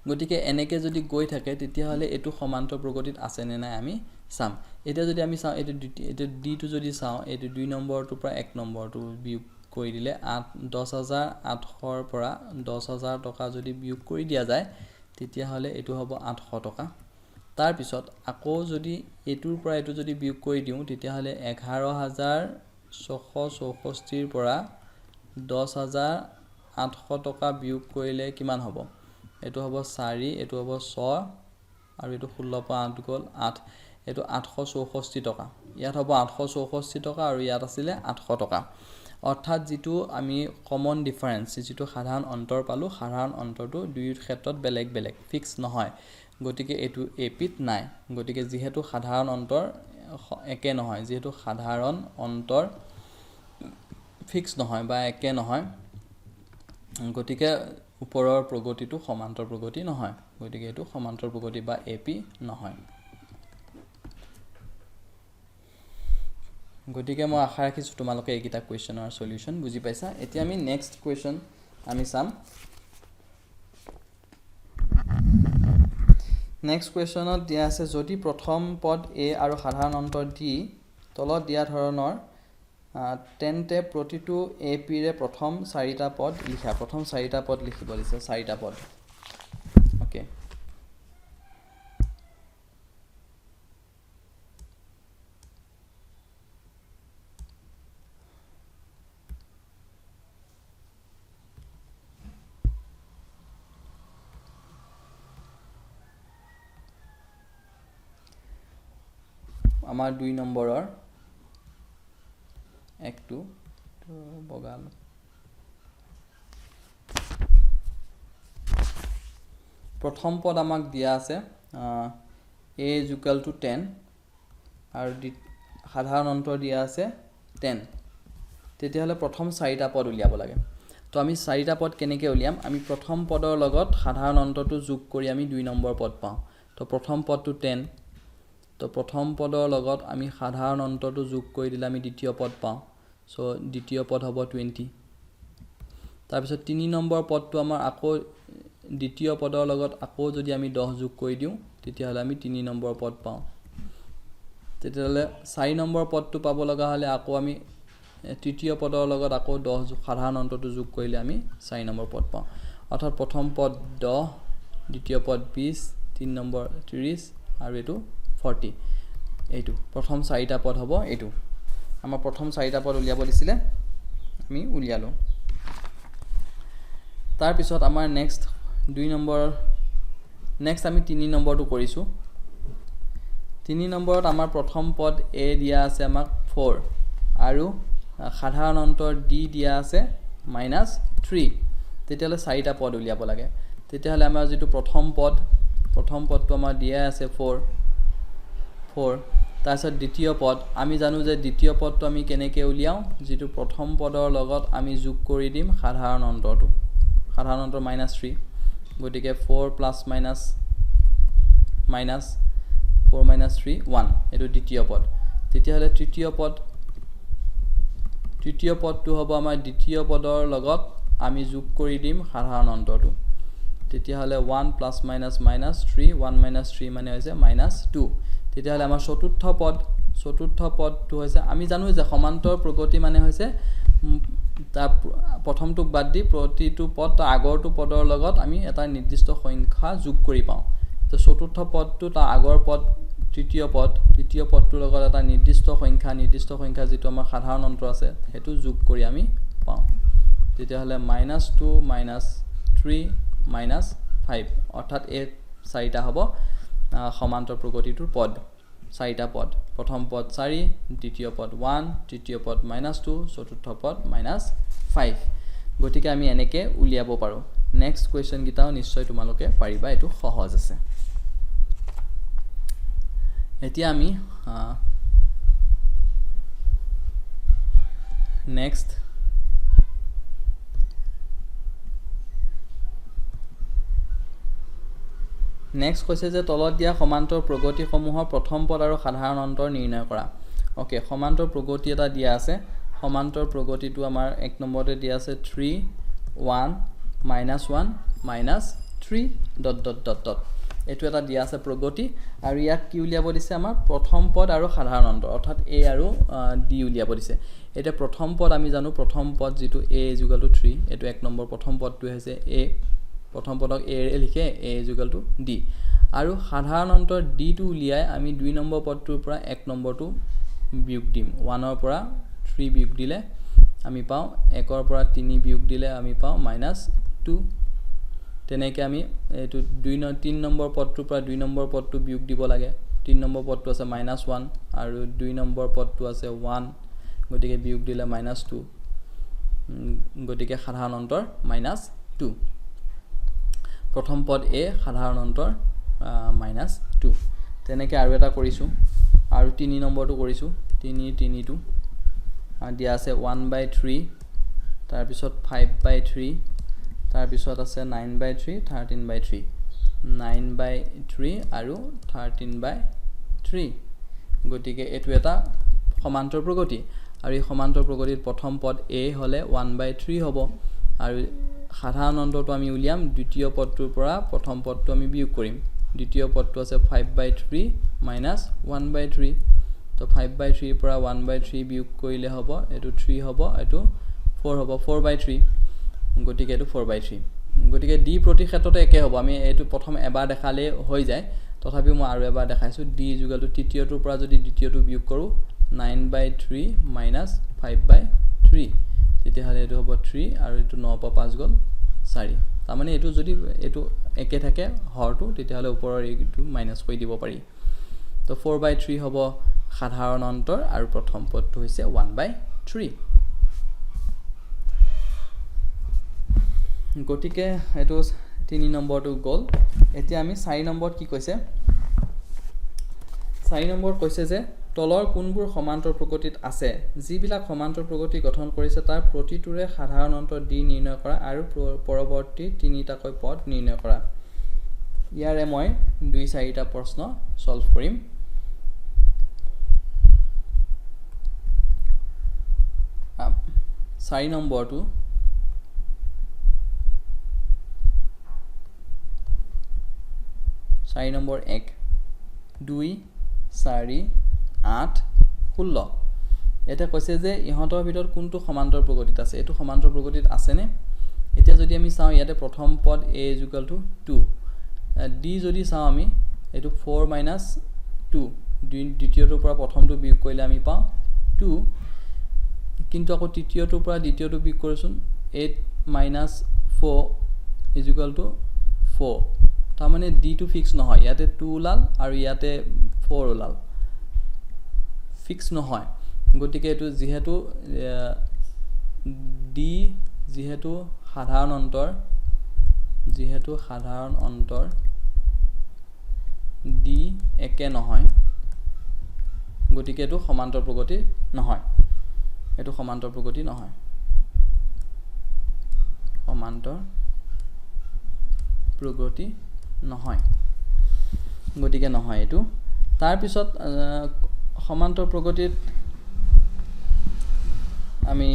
গতিকে এনেকে যদি গৈ থাকে তেতিয়া হলে এটো সমান্তৰ প্ৰগতিত আছে নে নাই আমি চাম এটা যদি আমি চাও এটো ডি টো যদি চাও এটো 2 নম্বৰটো পৰা 1 নম্বৰটো বিয়োগ কৰি দিলে 10800 ৰ পৰা 10000 টকা যদি বিয়োগ কৰি দিয়া যায় তেতিয়া হলে এটো হ'ব 800 টকা তাৰ পিছত আকৌ যদি এটোৰ পৰা এটো যদি বিয়োগ কৰি দিও তেতিয়া হলে 11664 ৰ পৰা 10800 টকা বিয়োগ কৰিলে কিমান হ'ব এটো হ'ব 4 এটো হ'ব 6 আৰু এটো 16 পৰা 8 গল 8 এটো 864 টকা ইয়াত হ'ব 864 টকা আৰু ইয়াত আছিল 800 টকা অৰ্থাৎ যেটো আমি কমন ডিফাৰেন্স যেটো সাধাৰণ অন্তৰ পালো সাধাৰণ অন্তৰটো দুইৰ ক্ষেত্ৰত বেলেগ বেলেগ ফিক্স নহয় গতিকে এটো এপিত নাই গতিকে যেহেতু সাধাৰণ অন্তৰ একে নহয় যেহেতু সাধাৰণ অন্তৰ ফিক্স নহয় বা একে নহয় গতিকে ওপৰৰ প্ৰগতিটো সমান্তৰ প্ৰগতি নহয় গতিকে এটো সমান্তৰ প্ৰগতি বা এপি নহয় গতিকে মই আশা ৰাখিছো তোমালোকে এইকিটা কোৱেশ্চনৰ সলিউশন বুজি পাইছা এতিয়া আমি নেক্সট কোৱেশ্চন আমি চাম নেক্সট কোৱেশ্চনত দিয়া আছে যদি প্ৰথম পদ a আৰু সাধাৰণ অন্তৰ d তলত দিয়া ধৰণৰ তেন্তে প্ৰতিটো ap ৰে প্ৰথম 4টা পদ লিখা প্ৰথম 4টা পদ লিখিব দিছে 4টা পদ ওকে আমাৰ 2 নম্বৰৰ 1 2 বগাল প্ৰথম পদ আমাক দিয়া আছে a = 10 আৰু সাধাৰণ অন্তৰ দিয়া আছে 10 তেতিয়া হলে প্ৰথম 4টা পদ উলিয়াব লাগে তো আমি 4টা পদ কেনেকৈ উলিয়াম আমি প্ৰথম পদৰ লগত সাধাৰণ অন্তৰটো যোগ কৰি আমি 2 নম্বৰ পদ পাওঁ তো প্ৰথম পদটো 10 তো প্ৰথম পদৰ লগত আমি সাধাৰণ অন্তৰটো যোগ কৰি দিলে আমি দ্বিতীয় পদ পাওঁ সো দ্বিতীয় পদ হ'ব 20 তাৰ পিছত 3 নম্বৰ পদটো আমাৰ আকৌ দ্বিতীয় পদৰ লগত আকৌ যদি আমি 10 যোগ কৰি দিও তেতিয়া হলে আমি 3 নম্বৰ পদ পাওঁ তেতিয়া হলে 4 নম্বৰ পদটো পাব লগা হলে আকৌ আমি তৃতীয় পদৰ লগত আকৌ 10 সাধাৰণ অন্তৰটো যোগ কৰিলে আমি 4 নম্বৰ পদ পাওঁ অৰ্থাৎ প্ৰথম পদ 10 দ্বিতীয় পদ 20 3 নম্বৰ 30 আৰু এটো 40 এইটো প্ৰথম 4টা পদ হ'ব এইটো আমাৰ প্ৰথম 4টা পদ উলিয়াব দিছিলে আমি উলিয়ালো তাৰ পিছত আমাৰ নেক্সট 2 নম্বৰ নেক্সট আমি 3 নম্বৰটো কৰিছো 3 নম্বৰত আমাৰ প্ৰথম পদ a দিয়া আছে আমাক 4 আৰু সাধাৰণ অন্তৰ d দিয়া আছে -3 তেতিয়ালে চাৰিটা পদ উলিয়াব লাগে তেতিয়ালে আমাৰ যেটো প্ৰথম পদটো আমাৰ দিয়া আছে 4 তাৰপিছত দ্বিতীয় পদ আমি জানো যে দ্বিতীয় পদটো আমি কেনেকৈ উলিয়াও যেটো প্ৰথম পদৰ লগত আমি যোগ কৰি দিম সাধাৰণ অন্তৰ -3 গতিকে 4 + -4 - 3 1 এটো দ্বিতীয় পদ তেতিয়াহলে তৃতীয় পদটো হ'ব আমাৰ দ্বিতীয় পদৰ লগত আমি যোগ কৰি দিম সাধাৰণ অন্তৰটো তেতিয়াহলে 1 + -3 1 - 3 মানে হৈছে -2 তেতিয়াহলে আমাৰ চতুৰ্থ পদটো হৈছে আমি জানো যে সমান্তৰ প্ৰগতি মানে হৈছে তাৰ প্ৰথমটো বাদ দি প্ৰতিটো পদ তাৰ আগৰটো পদৰ লগত আমি এটা নিৰ্দিষ্ট সংখ্যা যোগ কৰি পাওঁ তো চতুৰ্থ পদটো তাৰ আগৰ পদ তৃতীয় পদটোৰ লগত এটা নিৰ্দিষ্ট সংখ্যা যেটো আমাৰ সাধাৰণ অন্তৰ আছে হেতু যোগ কৰি আমি পাওঁ তেতিয়াহলে -2 -3 -5 অৰ্থাৎ এই চাৰিটা হ'ব সমান্তৰ প্ৰগতিটোৰ পদ চাৰিটা পদ প্ৰথম পদ 4 দ্বিতীয় পদ 1 তৃতীয় পদ -2 চতুৰ্থ পদ -5 গতিকে আমি এনেকৈ উলিয়াব পাৰো নেক্সট কোৱেশ্চন গিটাও নিশ্চয় তোমালোকে পাৰিবা এটো সহজ আছে এতিয়া আমি নেক্সট কৈছে যে তলত দিয়া সমান্তৰ প্ৰগতি সমূহৰ প্ৰথম পদ আৰু সাধাৰণ অন্তৰ নিৰ্ণয় কৰা ওকে সমান্তৰ প্ৰগতি এটা দিয়া আছে সমান্তৰ প্ৰগতিটো আমাৰ 1 নম্বৰতে দিয়া আছে 3 1 -1 -3 ... এটো এটা দিয়া আছে প্ৰগতি আৰু ইয়াক কি উলিয়াব দিছে আমাৰ প্ৰথম পদ আৰু সাধাৰণ অন্তৰ অৰ্থাৎ a আৰু d উলিয়াব দিছে এটা প্ৰথম পদ আমি জানো প্ৰথম পদ যেটো a = 3 এটো 1 নম্বৰ প্ৰথম পদটো হৈছে a প্ৰথম পদক a ৰে লিখে a = d আৰু সাধাৰণ অন্তৰ d টো উলিয়াই আমি 2 নম্বৰ পদটোৰ পৰা 1 নম্বৰটো বিয়োগ দিম 1 ৰ পৰা 3 বিয়োগ দিলে আমি পাও 1 ৰ পৰা 3 বিয়োগ দিলে আমি পাও -2 তেনেকৈ আমি এটো 3 নম্বৰ পদটোৰ পৰা 2 নম্বৰ পদটো বিয়োগ দিব লাগে 3 নম্বৰ পদটো আছে -1 আৰু 2 নম্বৰ পদটো আছে 1 গতিকে বিয়োগ দিলে -2 গতিকে সাধাৰণ অন্তৰ -2 প্ৰথম পদ a সাধাৰণ অন্তৰ -2 তেনেকৈ আৰু এটা কৰিছো আৰু 3 নম্বৰটো কৰিছো 3টো দিয়া আছে 1/3 তাৰ পিছত 5/3 তাৰ পিছত আছে 9/3 13/3 9/3 আৰু 13/3 গতিকে এটো এটা সমান্তৰ প্ৰগতি আৰু এই সমান্তৰ প্ৰগতিৰ প্ৰথম পদ a হলে 1/3 হ'ব আৰু সাধাৰণ অন্তৰটো আমি উলিয়াম দ্বিতীয় পদটোৰ পৰা প্ৰথম পদটো আমি বিয়োগ কৰিম দ্বিতীয় পদটো আছে 5/3 -1/3 তো 5/3 পৰা 1/3 বিয়োগ কৰিলে হ'ব এটো 3 হ'ব এটো 4 হ'ব 4/3 গতিকে এটো 4/3 গতিকে d প্ৰতি ক্ষেত্ৰতে একে হ'ব আমি এটো প্ৰথম এবাৰ দেখালে হৈ যায় তথাপিও মই আৰু এবাৰ দেখাইছো d = তৃতীয়টোৰ পৰা যদি দ্বিতীয়টো বিয়োগ কৰো 9/3 -5/3 তেতিয়াহলে এটো হ'ব 3 আৰু এটো 9 পৰা 5 গল 4 তাৰ মানে এটো যদি এটো একে থাকে হৰটো তেতিয়াহলে ওপৰৰ এইটো মাইনাস কৰি দিব পাৰি তো 4/3 হ'ব সাধাৰণ অন্তৰ আৰু প্ৰথম পদটো হৈছে 1/3 গতিকে এটো 3 নম্বৰটো গল এতিয়া আমি 4 নম্বৰত কি কৈছে 4 নম্বৰত কৈছে যে তলৰ কোনবোৰ সমান্তৰ প্ৰগতিত আছে যিবিলাক সমান্তৰ প্ৰগতি গঠন কৰিছে তাৰ প্ৰতিটোৰে সাধাৰণ অন্তৰ d নিৰ্ণয় কৰা আৰু পৰৱৰ্তী তিনিটাকৈ পদ নিৰ্ণয় কৰা ইয়াৰে মই 2-4টা প্ৰশ্ন সলভ কৰিম 4 নম্বৰটো 4 নম্বৰ 1 2 4 8 16 এটা কৈছে যে ইহঁতৰ ভিতৰত কোনটো সমান্তৰ প্ৰগতিত আছে এটো সমান্তৰ প্ৰগতিত আছে নে এতিয়া যদি আমি চাও ইয়াতে প্ৰথম পদ a = 2 d যদি চাও আমি এটো 4 - 2 দ্বিতীয়টোৰ পৰা প্ৰথমটো বিয়োগ কৰিলে আমি পাও 2 কিন্তু আকৌ তৃতীয়টোৰ পৰা দ্বিতীয়টো বিয়োগ কৰিছোন 8 - 4 = 4 তাৰমানে d টো ফিক্স নহয় ইয়াতে 2 ওলাল আৰু ইয়াতে 4 ওলাল ফিক্স নহয় গতিকে এটো যেহেতু d যেহেতু সাধাৰণ অন্তৰ d একে নহয় গতিকে এটো সমান্তৰ প্ৰগতি নহয় সমান্তৰ প্ৰগতি নহয় গতিকে নহয় এটো তাৰ পিছত সমান্তৰ প্ৰগতিত আমি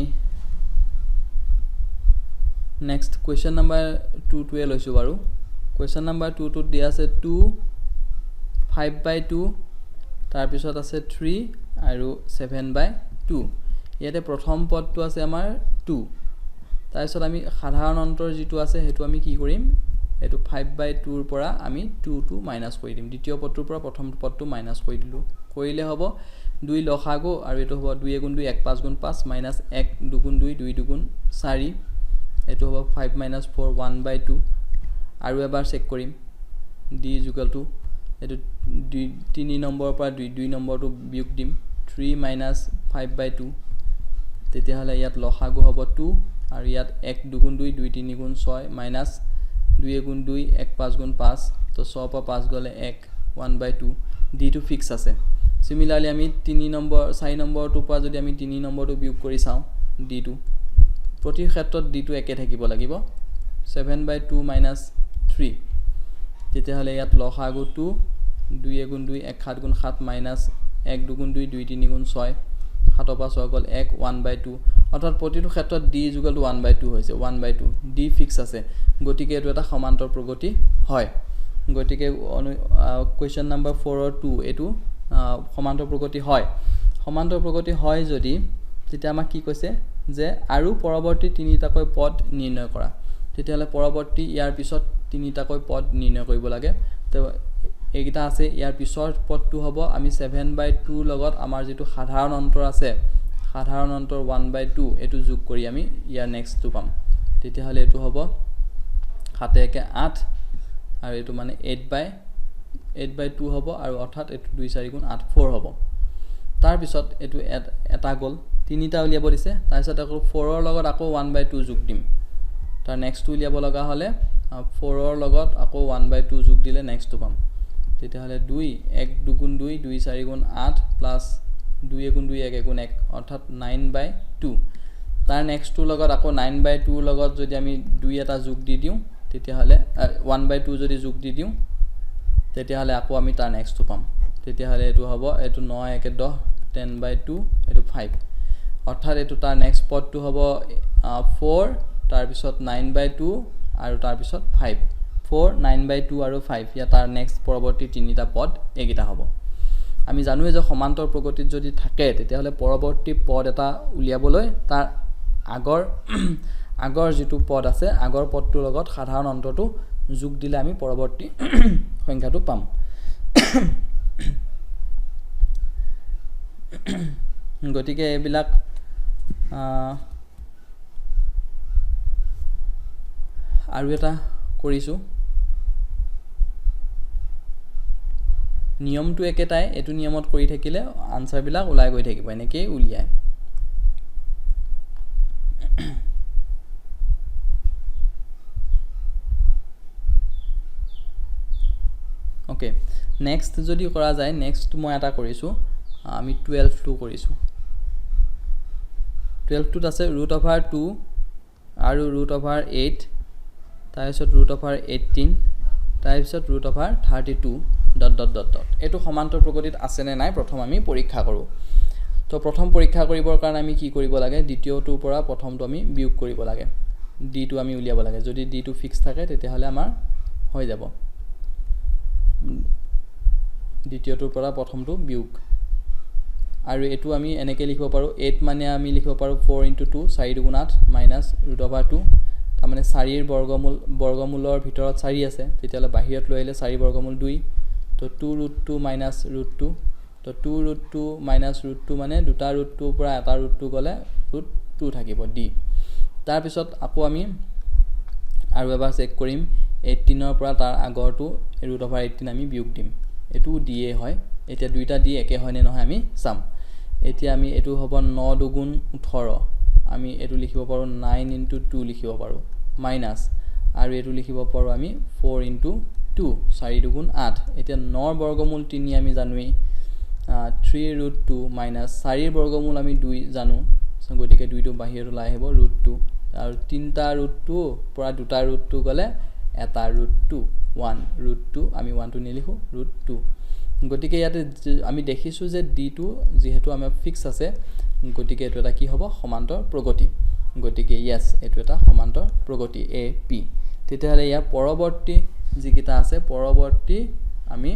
নেক্সট কোৱেশ্চন নাম্বাৰ 2 টোৱে লৈছো বাৰু কোৱেশ্চন নাম্বাৰ 2 টোত দিয়া আছে 2 5/2 তাৰ পিছত আছে 3 আৰু 7/2 ইয়াতে প্ৰথম পদটো আছে আমাৰ 2 তাৰ পিছত আমি সাধাৰণ অন্তৰ যেটো আছে হেতু আমি কি কৰিম এটো 5/2 ৰ পৰা আমি 2 টো মাইনাস কৰি দিম দ্বিতীয় পদটোৰ পৰা প্ৰথম পদটো মাইনাস কৰি দিলু কৰিলে হ'ব 2 লসাগু আৰু এটো হ'ব 2 * 2 1 5 * 5 minus 1 2 * 2 2 2 4 এটো হ'ব 5 - 4 1/2 আৰু এবাৰ চেক কৰিম d = এটো 3 নম্বৰ পৰা 2 নম্বৰটো বিয়োগ দিম 3 - 5/2 তেতিয়া হলে ইয়াত লসাগু হ'ব 2 আৰু ইয়াত 1 2 * 2 2 3 * 6 minus 2 * 2 1 5 * 5 তো 6 পৰা 5 গলে 1 1/2 d টো ফিক্স আছে সিমিলাৰলি আমি 3 নম্বৰ 4 নম্বৰটো পৰা যদি আমি 3 নম্বৰটো বিয়োগ কৰি চাও d টো প্ৰতি ক্ষেত্ৰত d টো একে থাকিব লাগিব 7/2 - 3 তেতিয়া হলে ইয়াত লসাগু 2 2 * 2 1 7 * 7 minus 1 2 * 2 2 3 * 6 7 পৰা 6 গল 1 1/2 অৰ্থাৎ প্ৰতিটো ক্ষেত্ৰত d = 1/2 হৈছে 1/2 d ফিক্স আছে গতিকে এটো এটা সমান্তৰ প্ৰগতি হয় গতিকে কোৱেশ্চন নাম্বাৰ 4 অৰ 2 এটো সমান্তৰ প্ৰগতি হয় যদি তেতিয়া আমাক কি কৈছে যে আৰু পৰৱৰ্তী তিনিটাকৈ পদ নিৰ্ণয় কৰা তেতিয়া হলে পৰৱৰ্তী ইয়াৰ পিছত তিনিটাকৈ পদ নিৰ্ণয় কৰিব লাগে তো এইগিটা আছে ইয়াৰ পিছৰ পদটো হ'ব আমি 7/2 লগত আমাৰ যেটো সাধাৰণ অন্তৰ আছে সাধাৰণ অন্তৰ 1/2 এটো যোগ কৰি আমি ইয়াৰ নেক্সটটো পাম তেতিয়া হলে এটো হ'ব 7 * 1 8 আৰু এটো মানে 8/2 হ'ব আৰু অৰ্থাৎ এটো 2 4 * 8 4 হ'ব তাৰ পিছত এটো এটা গল তিনিটা উলিয়াব দিছে তাৰ পিছত আকৌ 4 ৰ লগত আকৌ 1/2 যোগ দিম তাৰ নেক্সট উলিয়াব লগা হলে 4 ৰ লগত আকৌ 1/2 যোগ দিলে নেক্সটটো পাম তেতিয়া হলে 2 1 2 * 2 2 4 * 8 প্লাস 2 * 2 1 * 1 অৰ্থাৎ 9/2 তাৰ নেক্সটটো লগত আকৌ 9/2 লগত যদি আমি 2 এটা যোগ দি দিও তেতিয়া হলে 1/2 যদি যোগ দি দিও তেতিয়া হলে আকৌ আমি তাৰ নেক্সটটো পাম তেতিয়া হলে এটো হ'ব এটো 9 1 10 10/2 এটো 5 অৰ্থাৎ এটো তাৰ নেক্সট পদটো হ'ব 4 তাৰ পিছত 9/2 আৰু তাৰ পিছত 5 4 9/2 আৰু 5 ইয়া তাৰ নেক্সট পৰৱৰ্তী তিনিটা পদ এগিটা হ'ব আমি জানোৱে যে সমান্তৰ প্ৰগতিত যদি থাকে তেতিয়া হলে পৰৱৰ্তী পদ এটা উলিয়াবলৈ তাৰ আগৰ যেটো পদ আছে আগৰ পদটোৰ লগত সাধাৰণ অন্তৰটো যোগ দিলে আমি পৰৱৰ্তী সংখ্যাটো পাম গতিকে এবিলাক আৰু এটা কৰিছো নিয়মটো একেটাই এটো নিয়মত কৰি থাকিলে আনসাৰ বিলাক ওলাই গৈ থাকিব এনেকৈ উলিয়ায় ওকে নেক্সট যদি কৰা যায় নেক্সট মই এটা কৰিছো আমি 12 টো কৰিছো 12 টোত আছে √2 আৰু √8 তাৰপিছত √18 তাৰপিছত √32 ... এটো সমান্তৰ প্ৰগতিত আছে নে নাই প্ৰথম আমি পৰীক্ষা কৰো তো প্ৰথম পৰীক্ষা কৰিবৰ কাৰণে আমি কি কৰিব লাগে দ্বিতীয়টোৰ পৰা প্ৰথমটো আমি বিয়োগ কৰিব লাগে d টো আমি উলিয়াব লাগে যদি d টো ফিক্স থাকে তেতিয়া হলে আমাৰ হৈ যাব দ্বিতীয়টোৰ পৰা প্ৰথমটো বিয়োগ আৰু এটো আমি এনেকৈ লিখিব পাৰো 8 মানে আমি লিখিব পাৰো 4 * 2 4 * 8 minus √2 তাৰ মানে 4 ৰ বৰ্গমূলৰ ভিতৰত 4 আছে তেতিয়ালে বাহিৰত লৈ আহিলে 4 বৰ্গমূল 2 তো 2√2 minus √2 তো 2√2 minus √2 মানে দুটা √2 পৰা এটা √2 গলে √2 থাকিব d তাৰ পিছত আকৌ আমি আৰু এবাৰ চেক কৰিম 18 পৰা তাৰ আগৰটো √18 আমি বিয়োগ দিম এটো দিয়ে হয় এতিয়া দুইটা দি একে হয় নে নহয় আমি চাম এতিয়া আমি এটো হ'ব 9 দুগুণ 18 আমি এটো লিখিব পাৰো 9 * 2 লিখিব পাৰো মাইনাস আৰু এটো লিখিব পাৰো আমি 4 * 2 4 দুগুণ 8 এতিয়া 9 ৰ বৰ্গমূল 3 আমি জানোই 3 √2 মাইনাস 4 ৰ বৰ্গমূল আমি 2 জানো গতিকে 2 টো বাহিৰত ওলাই আহিব √2 আৰু 3টা √2 পৰা 2টা √2 গলে এটা √2 1 √2 আমি 1 টো নিলিখো √2 গতিকে ইয়াতে আমি দেখিছো যে d টো যেহেতু আমাৰ ফিক্স আছে গতিকে এটো এটা কি হ'ব সমান্তৰ প্ৰগতি গতিকে yes এটো এটা সমান্তৰ প্ৰগতি AP তেতিয়াহলে ইয়াৰ পৰৱৰ্তী যিকিটা আছে পৰৱৰ্তী আমি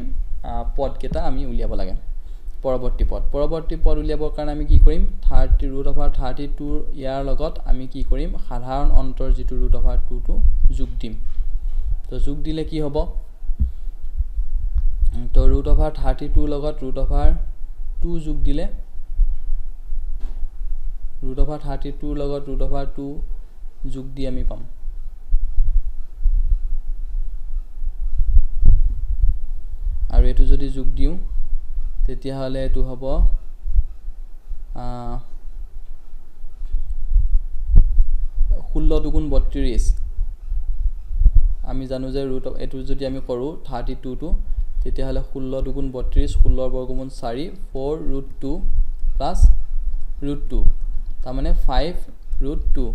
পদ কেটা আমি উলিয়াব লাগে পৰৱৰ্তী পদ উলিয়াবৰ কাৰণে আমি কি কৰিম 30 √32 ইয়াৰ লগত আমি কি কৰিম সাধাৰণ অন্তৰ যেটো √2 টো যোগ দিম তো যোগ দিলে কি হ'ব তো √32 লগত √2 যোগ দিলে √32 লগত √2 যোগ দি আমি পাম আৰু এটো যদি যোগ দিও তেতিয়া হলে এটো হ'ব 16 দুগুণ 32 আমি জানো যে এটো যদি আমি কৰো 32 টো তেতিয়া হলে 16 দুগুণ 32 16 ৰ বৰ্গমূল 4 4 √2 প্লাস √2 তাৰ মানে 5 √2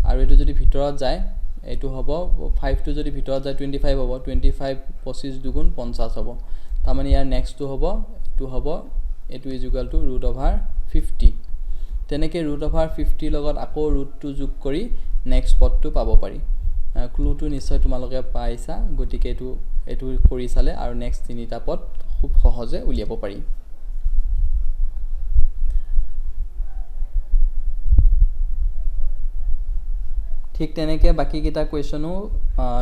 আৰু এটো যদি ভিতৰত যায় এটো হ'ব 5 টো যদি ভিতৰত যায় 25 হ'ব 25 25 দুগুণ 50 হ'ব তাৰ মানে ইয়াৰ নেক্সট টো হ'ব এটো ইকুয়াল টু √50 তেনেকে √50 লগত আকৌ √2 যোগ কৰি নেক্সট পদটো পাব পাৰি ক্লুটো নিশ্চয় তোমালোকে পাইছা গতিকে এটো কৰি চালে আৰু নেক্সট তিনিটা পদ খুব সহজে উলিয়াব পাৰি ঠিক তেনেকে বাকি কিটা কোৱেশ্চনো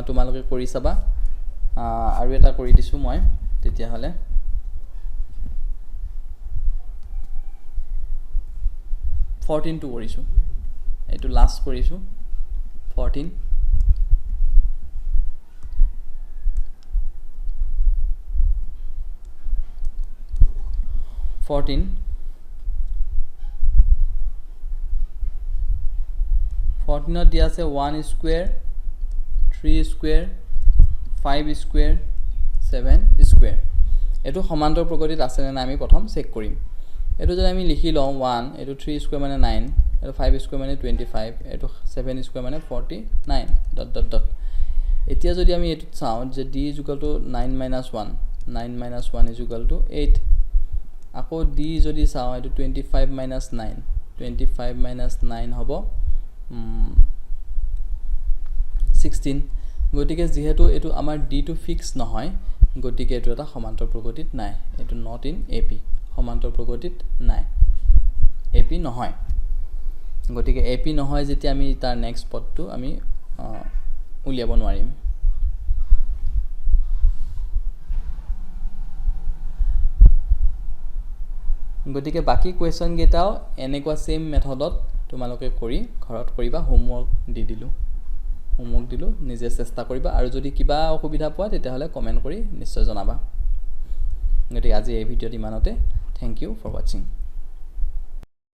তোমালোকে কৰি চাবা আৰু এটা কৰি দিছো মই তেতিয়া হলে 14 টো কৰিছো এটো লাষ্ট কৰিছো 14 14 দিয়া আছে 1 স্কয়াৰ 3 স্কয়াৰ 5 স্কয়াৰ 7 স্কয়াৰ এটো সমান্তৰ প্ৰগতিত আছে নে আমি প্ৰথম চেক কৰিম এটো যদি আমি লিখি লওঁ 1 এটো 3 স্কয়াৰ মানে 9 এটো 5 স্কয়াৰ মানে 25 এটো 7 স্কয়াৰ মানে 49 ডট ডট ডট এতিয়া যদি আমি এটো চাও যে d = 9 - 1 9 - 1 = 8 আকৌ d যদি চাও এটো 25 - 9 25 - 9 হ'ব 16 গতিকে যেহেতু এটো আমাৰ d টো ফিক্স নহয় গতিকে এটো এটা সমান্তৰ প্ৰগতিত নাই এটো নট ইন AP সমান্তৰ প্ৰগতিত নাই AP নহয় গতিকে AP নহয় যেতিয়া আমি তাৰ নেক্সট পদটো আমি উলিয়াব নোৱাৰিম গতিকে বাকি কোৱেশ্চন গেটাও এনেকুৱা সেম মেথডত তোমালোকে কৰি ঘৰত কৰিবা হোমৱৰ্ক দিলো নিজে চেষ্টা কৰিবা আৰু যদি কিবা অসুবিধা পোৱা তেতিয়া হলে কমেন্ট কৰি নিশ্চয় জনাবা গতিকে আজি এই ভিডিঅ'ত ইমানতে থ্যাংক ইউ ফৰ ওয়াচিং